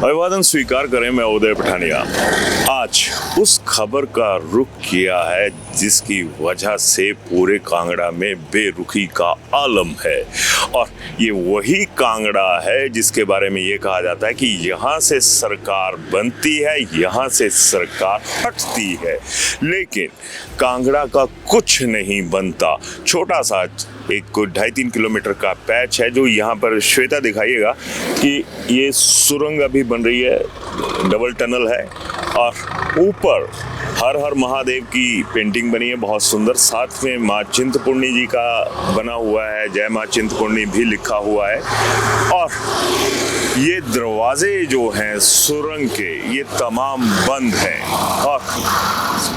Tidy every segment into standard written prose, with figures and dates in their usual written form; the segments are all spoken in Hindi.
अभिवादन स्वीकार करें, मैं उदय पठानिया। आज उस खबर का रुख किया है जिसकी वजह से पूरे कांगड़ा में बेरुखी का आलम है, और ये वही कांगड़ा है जिसके बारे में ये कहा जाता है कि यहाँ से सरकार बनती है, यहाँ से सरकार हटती है, लेकिन कांगड़ा का कुछ नहीं बनता। छोटा सा एक 2.5-3 किलोमीटर का पैच है जो यहाँ पर श्वेता दिखाइएगा कि ये सुरंग अभी बन रही है, डबल टनल है, और ऊपर हर हर महादेव की पेंटिंग बनी है बहुत सुंदर। साथ में माँ चिंतपूर्णी जी का बना हुआ है, जय माँ चिंतपूर्णी भी लिखा हुआ है। और ये दरवाजे जो हैं सुरंग के, ये तमाम बंद हैं। और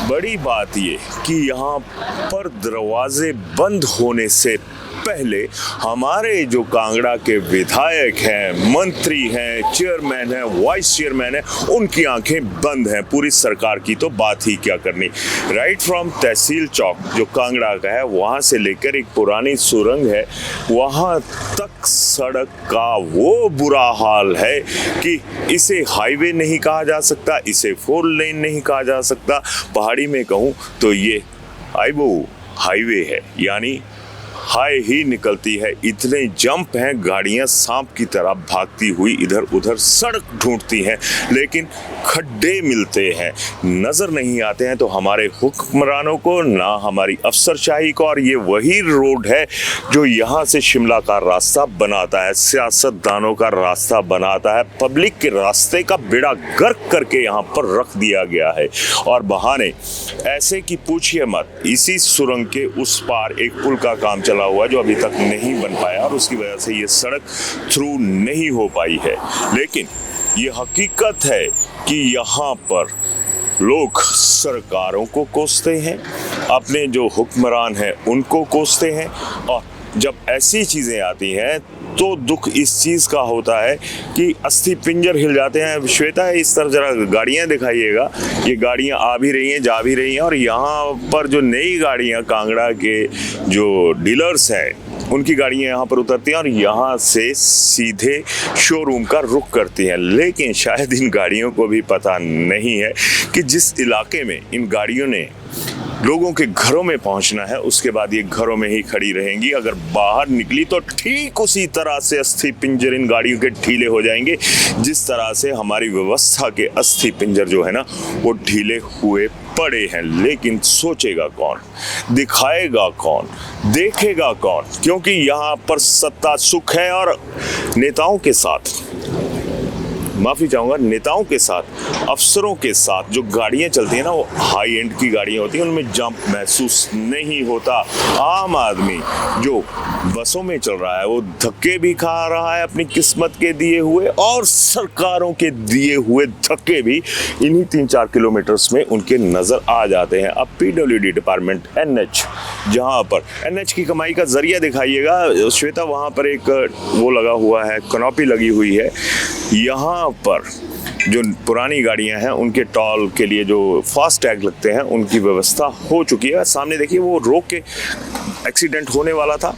बड़ी बात ये कि यहाँ पर दरवाजे बंद होने से पहले हमारे जो कांगड़ा के विधायक हैं, मंत्री हैं, चेयरमैन हैं, वाइस चेयरमैन हैं, उनकी आंखें बंद हैं। पूरी सरकार की तो बात ही क्या करनी। राइट फ्रॉम तहसील चौक जो कांगड़ा का है, वहाँ से लेकर एक पुरानी सुरंग है, वहाँ तक सड़क का वो बुरा हाल है कि इसे हाईवे नहीं कहा जा सकता, इसे 4 लेन नहीं कहा जा सकता। पहाड़ी में कहूँ तो ये हाईवे है, यानी हाय ही निकलती है। इतने जंप हैं, गाड़ियां सांप की तरह भागती हुई इधर उधर सड़क ढूंढती हैं, लेकिन खड्डे मिलते हैं, नजर नहीं आते हैं तो हमारे हुक्मरानों को, ना हमारी अफसरशाही को। और ये वही रोड है जो यहाँ से शिमला का रास्ता बनाता है, सियासतदानों का रास्ता बनाता है, पब्लिक के रास्ते का बेड़ा गर्क करके यहाँ पर रख दिया गया है। और बहाने ऐसे कि पूछिए मत। इसी सुरंग के उस पार एक पुल का काम चला हुआ जो अभी तक नहीं बन पाया, और उसकी वजह से ये सड़क थ्रू नहीं हो पाई है। लेकिन ये हकीकत है कि यहाँ पर लोग सरकारों को कोसते हैं, अपने जो हुक्मरान हैं उनको कोसते हैं, और जब ऐसी चीज़ें आती हैं तो दुख इस चीज़ का होता है कि अस्थि पिंजर हिल जाते हैं। श्वेता, इस तरह जरा गाड़ियाँ दिखाइएगा, ये गाड़ियाँ आ भी रही हैं, जा भी रही हैं, और यहाँ पर जो नई गाड़ियाँ कांगड़ा के जो डीलर्स हैं उनकी गाड़ियाँ यहाँ पर उतरती हैं और यहाँ से सीधे शोरूम का रुख करती हैं। लेकिन शायद इन गाड़ियों को भी पता नहीं है कि जिस इलाके में इन गाड़ियों ने लोगों के घरों में पहुंचना है, उसके बाद ये घरों में ही खड़ी रहेंगी। अगर बाहर निकली तो ठीक उसी तरह से अस्थि पिंजर इन गाड़ियों के ढीले हो जाएंगे जिस तरह से हमारी व्यवस्था के अस्थि पिंजर जो है ना वो ढीले हुए पड़े हैं। लेकिन सोचेगा कौन, दिखाएगा कौन, देखेगा कौन? क्योंकि यहाँ पर सत्ता सुख है, और नेताओं के साथ, माफ़ी चाहूँगा, नेताओं के साथ, अफसरों के साथ जो गाड़ियाँ चलती हैं ना, वो हाई एंड की गाड़ियाँ होती हैं, उनमें जंप महसूस नहीं होता। आम आदमी जो बसों में चल रहा है वो धक्के भी खा रहा है अपनी किस्मत के दिए हुए, और सरकारों के दिए हुए धक्के भी इन्हीं 3-4 किलोमीटर्स में उनके नज़र आ जाते हैं। अब PWD डिपार्टमेंट NH, जहाँ पर NH की कमाई का जरिया दिखाइएगा श्वेता, वहाँ पर एक वो लगा हुआ है, कनॉपी लगी हुई है। यहाँ पर जो पुरानी गाड़ियां हैं उनके टॉल के लिए जो फास्ट टैग लगते हैं उनकी व्यवस्था हो चुकी है। सामने देखिए, वो रोक के एक्सीडेंट होने वाला था,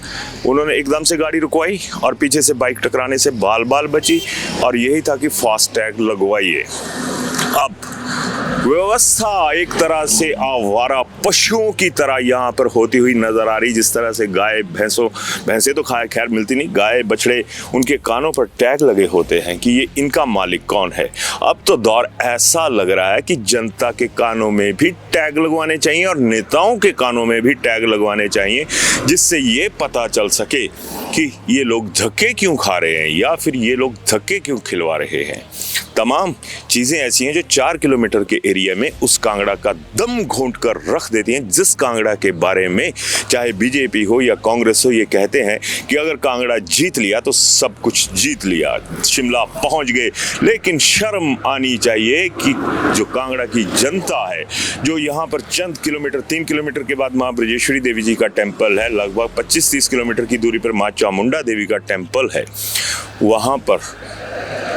उन्होंने एकदम से गाड़ी रुकवाई और पीछे से बाइक टकराने से बाल बाल बची, और यही था कि फास्ट टैग लगवाइए। अब व्यवस्था एक तरह से आवारा पशुओं की तरह यहाँ पर होती हुई नजर आ रही। जिस तरह से गाय भैंसे तो खैर मिलती नहीं, गाय बछड़े, उनके कानों पर टैग लगे होते हैं कि ये इनका मालिक कौन है। अब तो दौर ऐसा लग रहा है कि जनता के कानों में भी टैग लगवाने चाहिए और नेताओं के कानों में भी टैग लगवाने चाहिए, जिससे ये पता चल सके कि ये लोग धक्के क्यों खा रहे हैं या फिर ये लोग धक्के क्यों खिलवा रहे हैं। तमाम चीज़ें ऐसी हैं जो 4 किलोमीटर के एरिया में उस कांगड़ा का दम घोंट कर रख देती हैं, जिस कांगड़ा के बारे में चाहे बीजेपी हो या कांग्रेस हो, ये कहते हैं कि अगर कांगड़ा जीत लिया तो सब कुछ जीत लिया, शिमला पहुंच गए। लेकिन शर्म आनी चाहिए कि जो कांगड़ा की जनता है, जो यहाँ पर चंद किलोमीटर, 3 किलोमीटर के बाद माँ ब्रजेश्वरी देवी जी का टेम्पल है, लगभग 25-30 किलोमीटर की दूरी पर माँ चामुंडा देवी का टेम्पल है, वहाँ पर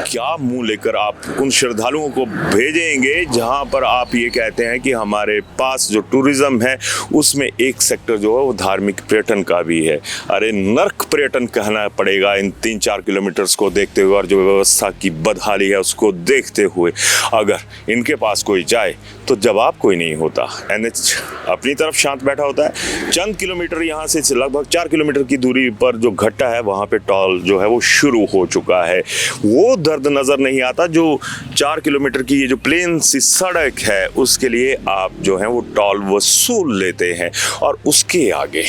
क्या मुंह लेकर आप उन श्रद्धालुओं को भेजेंगे जहां पर आप ये कहते हैं कि हमारे पास जो टूरिज्म है उसमें एक सेक्टर जो है वो धार्मिक पर्यटन का भी है। अरे नर्क पर्यटन कहना पड़ेगा इन 3-4 किलोमीटर्स को देखते हुए और जो व्यवस्था की बदहाली है उसको देखते हुए। अगर इनके पास कोई जाए तो जवाब कोई नहीं होता। एनएच अपनी तरफ शांत बैठा होता है। चंद किलोमीटर यहाँ से लगभग 4 किलोमीटर की दूरी पर जो घट्टा है वहाँ पे टॉल जो है वो शुरू हो चुका है। वो दर्द नज़र नहीं आता जो 4 किलोमीटर की ये जो प्लेन सी सड़क है उसके लिए आप जो है वो टॉल वसूल लेते हैं। और उसके आगे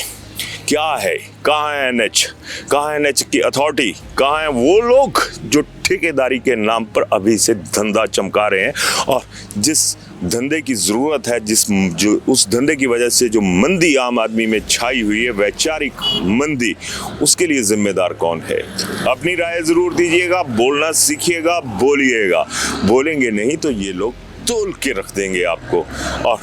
क्या है? कहाँ है एनएच? कहाँ है एनएच की अथॉरिटी? कहाँ है वो लोग जो ठेकेदारी के नाम पर अभी से धंधा चमका रहे हैं और जिस धंधे की ज़रूरत है, जो उस धंधे की वजह से जो मंदी आम आदमी में छाई हुई है, वैचारिक मंदी, उसके लिए जिम्मेदार कौन है? अपनी राय ज़रूर दीजिएगा, बोलना सीखिएगा, बोलिएगा। बोलेंगे नहीं तो ये लोग तोल के रख देंगे आपको। और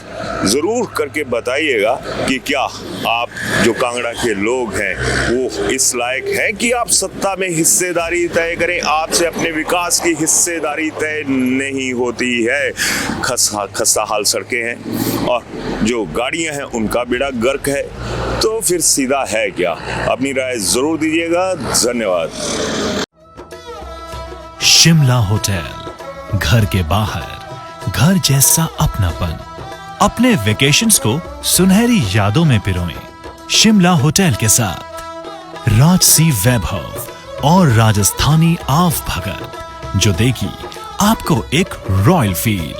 ज़रूर करके बताइएगा कि क्या आप जो कांगड़ा के लोग हैं वो इस लायक हैं कि आप सत्ता में हिस्सेदारी तय करें। आपसे अपने विकास की हिस्सेदारी तय नहीं होती है। खस्ता हाल सड़कें हैं और जो गाड़ियां हैं उनका बेड़ा गर्क है, तो फिर सीधा है क्या? अपनी राय ज़रूर दीजिएगा। धन्यवाद। शिमला होटल, घर के बाहर घर जैसा अपनापन। अपने वेकेशंस को सुनहरी यादों में पिरोएं शिमला होटल के साथ। राजसी वैभव और राजस्थानी आव भगत जो देगी आपको एक रॉयल फील।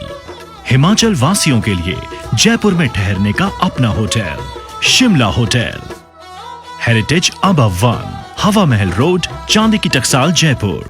हिमाचल वासियों के लिए जयपुर में ठहरने का अपना hotel Shimla hotel. Heritage above 1, हवा महल रोड, चांदी की टकसाल, जयपुर।